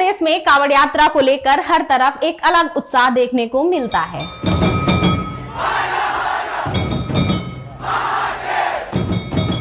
प्रदेश में कांवड़ यात्रा को लेकर हर तरफ एक अलग उत्साह देखने को मिलता है।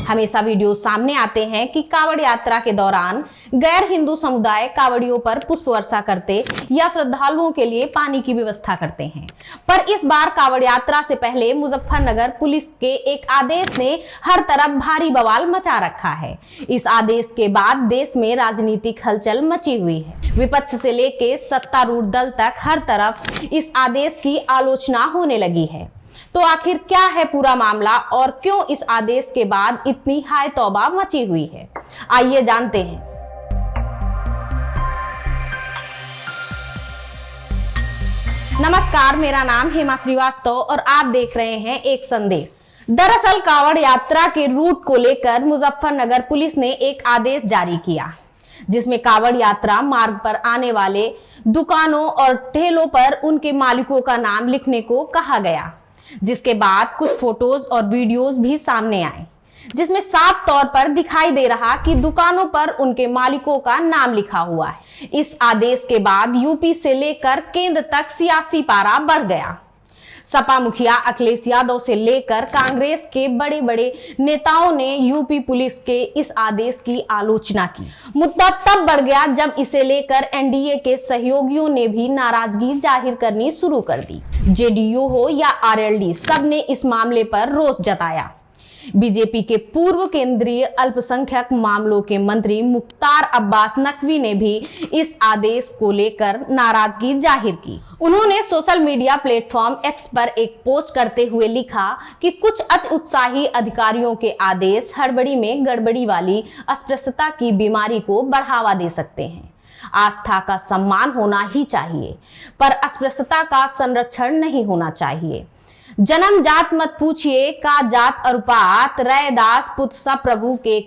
हमेशा वीडियो सामने आते हैं कि कांवड़ यात्रा के दौरान गैर हिंदू समुदाय कांवड़ियों पर पुष्प वर्षा करते या श्रद्धालुओं के लिए पानी की व्यवस्था करते हैं। पर इस बार कांवड़ यात्रा से पहले मुजफ्फरनगर पुलिस के एक आदेश ने हर तरफ भारी बवाल मचा रखा है। इस आदेश के बाद देश में राजनीतिक हलचल मची हुई है। विपक्ष से लेकर सत्तारूढ़ दल तक हर तरफ इस आदेश की आलोचना होने लगी है। तो आखिर क्या है पूरा मामला और क्यों इस आदेश के बाद इतनी हाय तौबा मची हुई है, आइए जानते हैं। नमस्कार, मेरा नाम हेमा श्रीवास्तव और आप देख रहे हैं एक संदेश। दरअसल कांवड़ यात्रा के रूट को लेकर मुजफ्फरनगर पुलिस ने एक आदेश जारी किया, जिसमें कांवड़ यात्रा मार्ग पर आने वाले दुकानों और ठेलों पर उनके मालिकों का नाम लिखने को कहा गया, जिसके बाद कुछ फोटोज और वीडियोस भी सामने आए, जिसमें साफ तौर पर दिखाई दे रहा कि दुकानों पर उनके मालिकों का नाम लिखा हुआ है। इस आदेश के बाद यूपी से लेकर केंद्र तक सियासी पारा बढ़ गया। सपा मुखिया अखिलेश यादव से लेकर कांग्रेस के बड़े बड़े नेताओं ने यूपी पुलिस के इस आदेश की आलोचना की। मुद्दा तब बढ़ गया जब इसे लेकर एनडीए के सहयोगियों ने भी नाराजगी जाहिर करनी शुरू कर दी। जेडीयू हो या आरएलडी, सबने इस मामले पर रोष जताया। बीजेपी के पूर्व केंद्रीय अल्पसंख्यक मामलों के मंत्री मुख्तार अब्बास नकवी ने भी इस आदेश को लेकर नाराजगी जाहिर की। उन्होंने सोशल मीडिया प्लेटफॉर्म एक्स पर एक पोस्ट करते हुए लिखा कि कुछ अति उत्साही अधिकारियों के आदेश हड़बड़ी में गड़बड़ी वाली अस्पृश्यता की बीमारी को बढ़ावा दे सकते हैं। आस्था का सम्मान होना ही चाहिए, पर अस्पृश्यता का संरक्षण नहीं होना चाहिए। जन्म जात मत पूछिए, का जात अरुपात, रैदास पुत सब प्रभु के,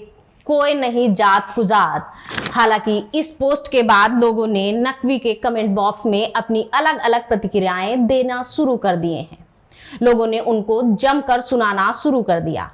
कोई नहीं जात कुजात। हालांकि इस पोस्ट के बाद लोगों ने नकवी के कमेंट बॉक्स में अपनी अलग अलग प्रतिक्रियाएं देना शुरू कर दिए हैं। लोगों ने उनको जमकर सुनाना शुरू कर दिया,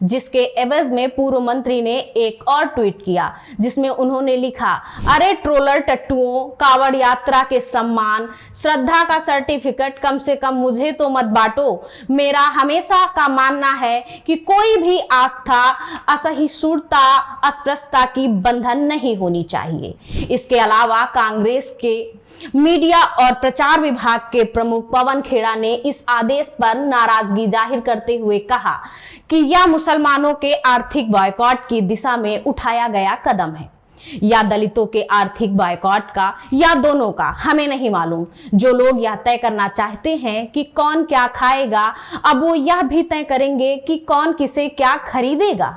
जिसके एवज में पूर्व मंत्री ने एक और ट्वीट किया, जिसमें उन्होंने लिखा, अरे ट्रोलर टट्टुओं, कांवड़ यात्रा के सम्मान श्रद्धा का सर्टिफिकेट कम से कम मुझे तो मत बांटो। मेरा हमेशा का मानना है कि कोई भी आस्था, असहिष्णुता, अस्पृश्यता की बंधन नहीं होनी चाहिए। इसके अलावा कांग्रेस के मीडिया और प्रचार विभाग के प्रमुख पवन खेड़ा ने इस आदेश पर नाराजगी जाहिर करते हुए कहा कि यह मुसलमानों के आर्थिक बॉयकॉट की दिशा में उठाया गया कदम है, या दलितों के आर्थिक बॉयकॉट का, या दोनों का, हमें नहीं मालूम। जो लोग यह तय करना चाहते हैं कि कौन क्या खाएगा, अब वो यह भी तय करेंगे कि कौन किसे क्या खरीदेगा।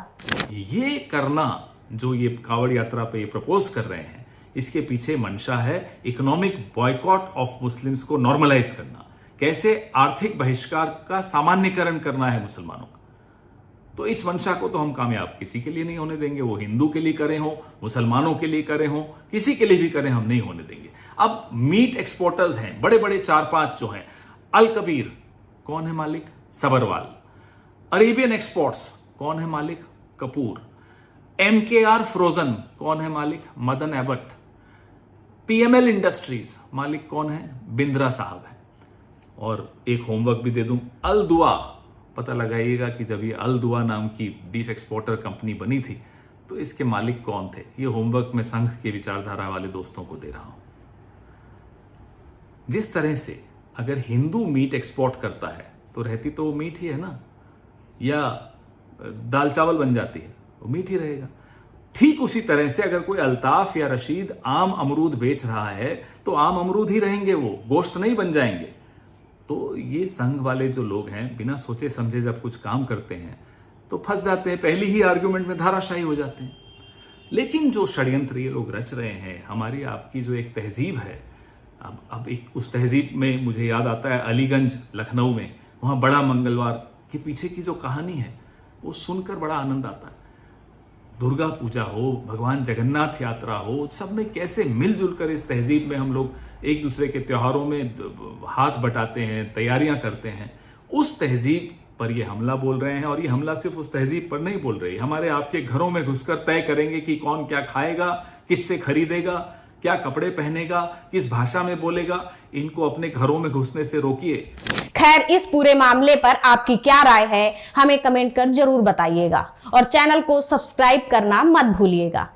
ये करना जो ये कांवड़ यात्रा पे प्रपोज कर रहे हैं, इसके पीछे मंशा है इकोनॉमिक बॉयकॉट ऑफ मुस्लिम्स को नॉर्मलाइज करना। कैसे आर्थिक बहिष्कार का सामान्यकरण करना है मुसलमानों का। तो इस मंशा को तो हम कामयाब किसी के लिए नहीं होने देंगे। वो हिंदू के लिए करे हो, मुसलमानों के लिए करे हो, किसी के लिए भी करें, हम नहीं होने देंगे। अब मीट एक्सपोर्टर्स हैं बड़े बड़े 4-5 जो हैं। अल कबीर कौन है मालिक? सबरवाल। अरेबियन एक्सपोर्ट्स कौन है मालिक? कपूर। MKR फ्रोजन कौन है मालिक? मदन एबट। PML इंडस्ट्रीज मालिक कौन है? बिंद्रा साहब है। और एक होमवर्क भी दे दूं, अल दुआ, पता लगाइएगा कि जब ये अल दुआ नाम की बीफ एक्सपोर्टर कंपनी बनी थी तो इसके मालिक कौन थे। ये होमवर्क मैं संघ के विचारधारा वाले दोस्तों को दे रहा हूं। जिस तरह से अगर हिंदू मीट एक्सपोर्ट करता है तो रहती तो वो मीट ही है ना, या दाल चावल बन जाती है, वो मीठ ही रहेगा। ठीक उसी तरह से अगर कोई अल्ताफ या रशीद आम अमरूद बेच रहा है तो आम अमरूद ही रहेंगे, वो गोश्त नहीं बन जाएंगे। तो ये संघ वाले जो लोग हैं बिना सोचे समझे जब कुछ काम करते हैं तो फंस जाते हैं, पहली ही आर्ग्यूमेंट में धाराशाही हो जाते हैं। लेकिन जो षड्यंत्र ये लोग रच रहे हैं, हमारी आपकी जो एक तहजीब है, अब एक उस तहजीब में मुझे याद आता है अलीगंज लखनऊ में, वहां बड़ा मंगलवार के पीछे की जो कहानी है वो सुनकर बड़ा आनंद आता है। दुर्गा पूजा हो, भगवान जगन्नाथ यात्रा हो, सब में कैसे मिलजुल कर इस तहजीब में हम लोग एक दूसरे के त्योहारों में हाथ बटाते हैं, तैयारियां करते हैं। उस तहजीब पर ये हमला बोल रहे हैं, और ये हमला सिर्फ उस तहजीब पर नहीं बोल रहे, हमारे आपके घरों में घुसकर तय करेंगे कि कौन क्या खाएगा, किससे खरीदेगा, क्या कपड़े पहनेगा, किस भाषा में बोलेगा, इनको अपने घरों में घुसने से रोकिए। खैर, इस पूरे मामले पर आपकी क्या राय है, हमें कमेंट कर जरूर बताइएगा और चैनल को सब्सक्राइब करना मत भूलिएगा।